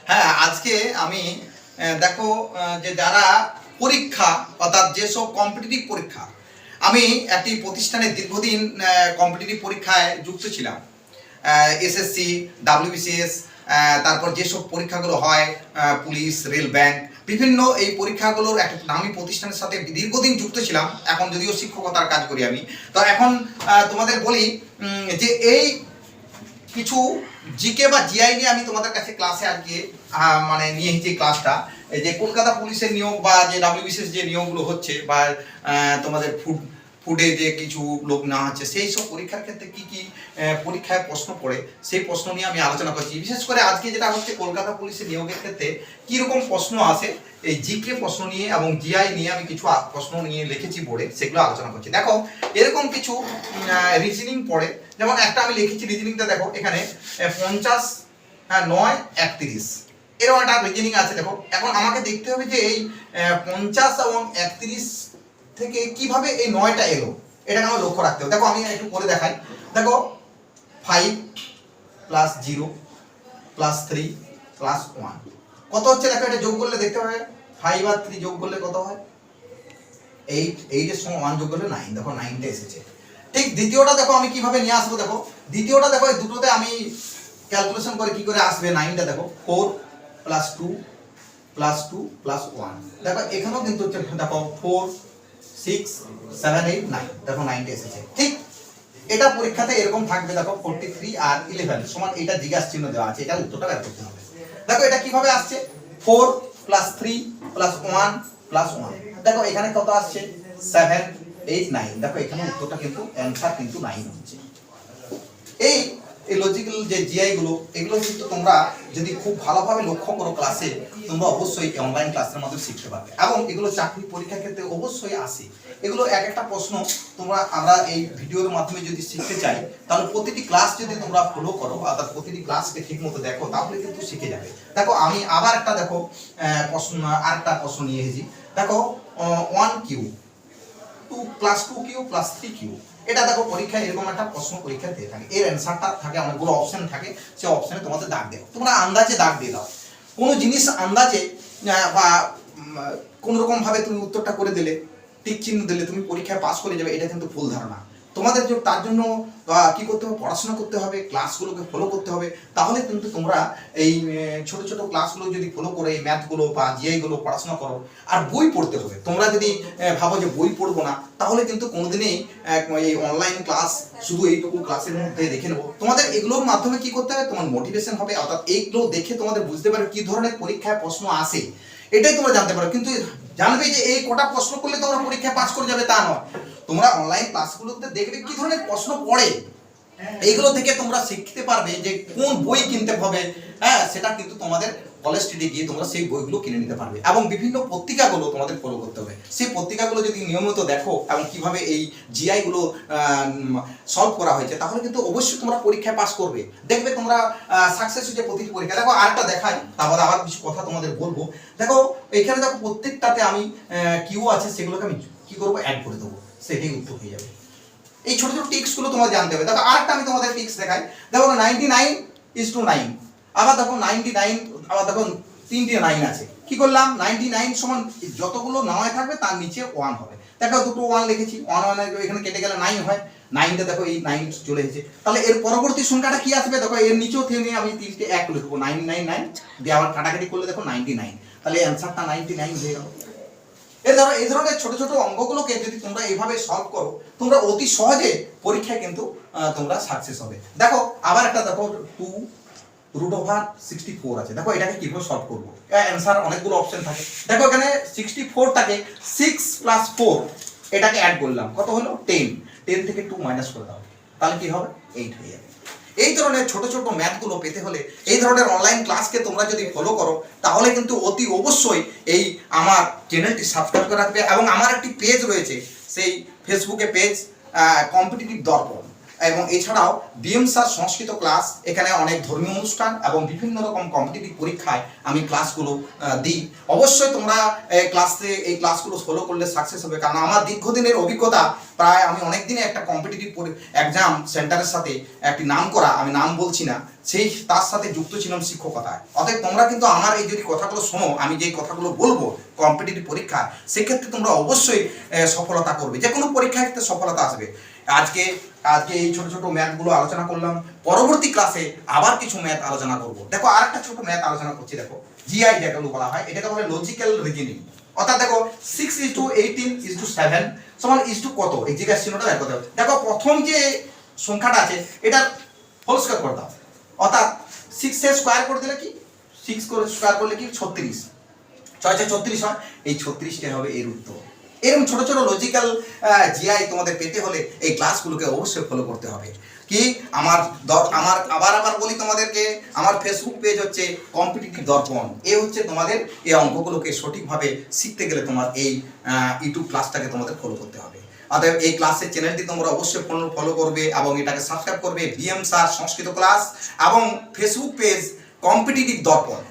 হ্যাঁ, আজকে আমি দেখো যে যারা পরীক্ষা অর্থাৎ যেসব কম্পিটিটিভ পরীক্ষা, আমি একটি প্রতিষ্ঠানে দীর্ঘদিন কম্পিটিটিভ পরীক্ষায় যুক্ত ছিলাম। এসএসসি, ডাব্লিউবিসিএস, তারপর যেসব পরীক্ষাগুলো হয় পুলিশ, রেল, ব্যাংক, বিভিন্ন এই পরীক্ষাগুলোর একটা নামী প্রতিষ্ঠানের সাথে দীর্ঘদিন যুক্ত ছিলাম। এখন যদিও শিক্ষকতার কাজ করি আমি, তো এখন তোমাদের বলি যে এই কিছু জিকে বা জিআই নিয়ে আমি তোমাদের কাছে ক্লাসে আজকে মানে নিয়ে এসেছি ক্লাসটা। এই যে কলকাতা পুলিশের নিয়োগ বা যে ডাব্লিউবিসিএস যে নিয়োগগুলো হচ্ছে বা তোমাদের ফুডে যে কিছু লোক নেওয়া হচ্ছে, সেই সব পরীক্ষার ক্ষেত্রে কি কি পরীক্ষায় প্রশ্ন পড়ে সেই প্রশ্ন নিয়ে আমি আলোচনা করছি। বিশেষ করে আজকে যেটা হচ্ছে কলকাতা পুলিশের নিয়োগের ক্ষেত্রে কীরকম প্রশ্ন আসে এই জিকে প্রশ্ন নিয়ে এবং জিআই নিয়ে আমি কিছু প্রশ্ন নিয়ে লিখেছি বোর্ডে, সেগুলো আলোচনা করছি। দেখো এরকম কিছু রিজনিং পড়ে, যেমন একটা আমি লিখেছি রিজনিংটা, দেখো এখানে 50, 9, 31 এরকম একটা রিজনিং আছে। দেখো এখন আমাকে দেখতে হবে যে এই 50 এবং 31 থেকে কিভাবে এই 9টা এলো, এটাকে আমার লক্ষ্য রাখতে হবে। দেখো আমি একটু করে দেখাই। দেখো 5 + 0 + 3 + 1 কত হচ্ছে, দেখো এটা যোগ করলে দেখতে হবে 5 আর 3 যোগ করলে কত হয় 8, 8 এর সঙ্গে 1 যোগ করলে 9, দেখো 9টা এসেছে। ঠিক দ্বিতীয়টা দেখো আমি কিভাবে নিয়ে আসবো, দেখো দ্বিতীয়টা দেখো এই দুটোতে আমি ক্যালকুলেশন করে কি করে আসবে 9টা, দেখো 4 + 2 + 2 + 1, দেখো এখানেও কিন্তু দেখো 4, 6, 7, 8, 9, দেখো 9টা এসেছে। ঠিক এটা পরীক্ষাতে এরকম থাকবে, দেখো 43 আর 11 সমান এটা জিজ্ঞাসা চিহ্ন দেওয়া আছে, এটা উত্তরটা বের করতে হবে। দেখো এটা কিভাবে আসছে 4 + 3 + 1 + 1, দেখো এখানে কত আসছে 7, 8, 9, দেখো এখানে উত্তরটা কিন্তু অ্যানসার কিন্তু 9 হচ্ছে। এই লজিক্যাল যে জিআই গুলো, এগুলো কিন্তু তোমরা যদি খুব ভালোভাবে লক্ষ্য করো ক্লাসে, তোমরা অবশ্যই অনলাইন ক্লাসের মাধ্যমে শিখতে পারবে এবং এগুলো চাকরি পরীক্ষার ক্ষেত্রে অবশ্যই আসে। এগুলো এক একটা প্রশ্ন আমরা এই ভিডিওর মাধ্যমে যদি শিখতে চাই, তাহলে প্রতিটি ক্লাস যদি তোমরা ফলো করো অর্থাৎ প্রতিটি ক্লাসকে ঠিকমতো দেখো, তাহলে কিন্তু শিখে যাবে। দেখো আমি আবার একটা দেখো আরেকটা প্রশ্ন নিয়ে এসেছি। দেখো 1Q 2 + 2Q + 3Q, এটা দেখো পরীক্ষায় এরকম একটা প্রশ্ন পরীক্ষা দিয়ে থাকে। এর অ্যানসারটা থাকে, অনেকগুলো অপশন থাকে, সেই অপশনে তোমাদের দাগ দেও, তোমরা আন্দাজে দাগ দিয়ে দাও। কোনো জিনিস আন্দাজে বা কোন রকম ভাবে তুমি উত্তরটা করে দিলে, টিক চিহ্ন দিলে তুমি পরীক্ষায় পাস করে যাবে, এটা কিন্তু ভুল ধারণা। তোমাদের তার জন্য কি করতে হবে, পড়াশোনা করতে হবে, ক্লাসগুলোকে ফলো করতে হবে। তাহলে কিন্তু তোমরা এই ছোট ছোট ক্লাসগুলো যদি ফলো করে এই ম্যাথগুলো বা জিআইগুলো পড়াশোনা করো, আর বই পড়তে হবে। তোমরা যদি ভাবো যে বই পড়বো না, তাহলে কিন্তু কোনোদিনই এই অনলাইন ক্লাস শুধু এইটুকু ক্লাসের মধ্যে দেখে নেবো। তোমাদের এগুলোর মাধ্যমে কি করতে হবে, তোমার মোটিভেশন হবে, অর্থাৎ এইগুলো দেখে তোমাদের বুঝতে পারবে কি ধরনের পরীক্ষায় প্রশ্ন আসে, এটাই তোমরা জানতে পারো। কিন্তু জানবে যে এই কটা প্রশ্ন করলে তোমরা পরীক্ষায় পাস করে যাবে তা নয়। তোমরা অনলাইন ক্লাসগুলোতে দেখবে কি ধরনের প্রশ্ন পড়ে, এইগুলো থেকে তোমরা শিখতে পারবে যে কোন বই কিনতে হবে। হ্যাঁ, সেটা কিন্তু তোমাদের কলেজ স্ট্রিটে গিয়ে তোমরা সেই বইগুলো কিনে নিতে পারবে এবং বিভিন্ন পত্রিকাগুলো তোমাদের ফলো করতে হবে। সেই পত্রিকাগুলো যদি নিয়মিত দেখো এবং কিভাবে এই জিআই গুলো সলভ করা হয়েছে, তাহলে কিন্তু অবশ্যই তোমরা পরীক্ষায় পাস করবে। দেখবে তোমরা সাকসেস হচ্ছে প্রতিটি পরীক্ষা। দেখো আরেকটা দেখাই, তারপর আবার কিছু কথা তোমাদের বলবো। দেখো এখানে দেখো প্রত্যেকটাতে আমি কিউ আছে, সেগুলোকে আমি কি করবো, অ্যাড করে দেবো, সেটাই উত্তর হয়ে যাবে। এই ছোট ছোট টিক্স গুলো তোমাদের জানতে হবে। দেখো আরেকটা আমি তোমাদের টিক্স দেখাই। দেখো 99:9, আবার দেখো 99, আবার দেখো 3টে 9 আছে। কি করলাম, 99 সমান যতগুলো 9 থাকবে তার নিচে 1 হবে। দেখো দুটো 1 লিখেছি, 1 এখানে কেটে গেলে 9 হয়। 9টা দেখো এই 9 চলে এসেছে। তাহলে এর পরবর্তী সংখ্যাটা কি আসবে, দেখো এর নিচেও থেকে আমি 3টে 1 লিখবো, 999 দিয়ে আবার কাটাকাটি করলে দেখো 99, তাহলে অ্যানসারটা 99 হয়ে গেল। এই ধরনের ছোট ছোট অঙ্কগুলোকে যদি তোমরা এইভাবে সলভ করো, তোমরা অতি সহজে পরীক্ষায় কিন্তু তোমরা সাকসেস হবে। দেখো আবার একটা দেখো 2√64 আছে। দেখো এটাকে কিভাবে সলভ করবো, অ্যানসার অনেকগুলো অপশন থাকে। দেখো এখানে 64টাকে 6 + 4 এটাকে অ্যাড করলাম, কত হলো 10, 10 থেকে 2 মাইনাস করে দাও, তাহলে কি হবে 8 হয়ে যাবে। এই ধরনের ছোট ছোট ম্যাথগুলো পেতে হলে এই ধরনের অনলাইন ক্লাসকে তোমরা যদি ফলো করো, তাহলে কিন্তু অতি অবশ্যই এই আমার চ্যানেলটি সাবস্ক্রাইব করে রাখবে এবং আমার একটি পেজ রয়েছে, সেই ফেসবুকে পেজ কম্পিটিটিভ দর্পণ। এবং এছাড়াও বিএম স্যার সংস্কৃত ক্লাস, এখানে অনেক ধর্মীয় অনুষ্ঠান এবং বিভিন্ন রকম কম্পিটিটিভ পরীক্ষায় আমি ক্লাসগুলো দিই। অবশ্যই তোমরা এই ক্লাসগুলো ফলো করলে সাকসেস হবে, কারণ আমার দীর্ঘদিনের অভিজ্ঞতা, প্রায় আমি অনেক দিনে একটা কম্পিটিটিভ এক্সাম সেন্টারের সাথে একটি নাম করা, আমি নাম বলছি না, তার সাথে যুক্ত ছিলাম শিক্ষকতায়। অতএব তোমরা কিন্তু আমার এই যদি কথাগুলো শোনো, আমি যে কথাগুলো বলবো কম্পিটিটিভ পরীক্ষা, সেক্ষেত্রে তোমরা অবশ্যই সফলতা করবে, যে কোনো পরীক্ষার ক্ষেত্রে সফলতা আসবে। আজকে এই ছোট ছোট ম্যাথগুলো আলোচনা করলাম, পরবর্তী ক্লাসে আবার কিছু ম্যাথ আলোচনা করব। দেখো আর একটা ছোট ম্যাথ আলোচনা করছি, দেখো জিআই যেগুলো বলা হয়, এটাকে বলে লজিক্যাল রিজনিং। অর্থাৎ দেখো 6:18:7 সমান কত, এই জিজ্ঞাসা চিহ্নটা দেখো। দেখো প্রথম যে সংখ্যাটা আছে এটার হোল স্কয়ার করে দাও, অর্থাৎ 6 এর স্কয়ার করে দিলে কি, 6 করে স্কয়ার করলে কি 36, 6 হয়, এই 36টা হবে এর উত্তর। এরকম ছোট ছোট লজিক্যাল জিআই তোমাদের পেতে হলে এই ক্লাসগুলোকে অবশ্যই ফলো করতে হবে। কি আমার আবার বলি তোমাদেরকে, আমার ফেসবুক পেজ হচ্ছে কম্পিটিটিভ দর্পণ। হচ্ছে তোমাদের এই অঙ্কগুলোকে সঠিকভাবে শিখতে গেলে তোমার এই ইউটিউব ক্লাসটাকে তোমাদের ফলো করতে হবে। অতএব এই ক্লাসের চ্যানেলটি তোমরা অবশ্যই ফলো করবে এবং এটাকে সাবস্ক্রাইব করবে, বিএম স্যার সংস্কৃত ক্লাস এবং ফেসবুক পেজ কম্পিটিটিভ দর্পণ।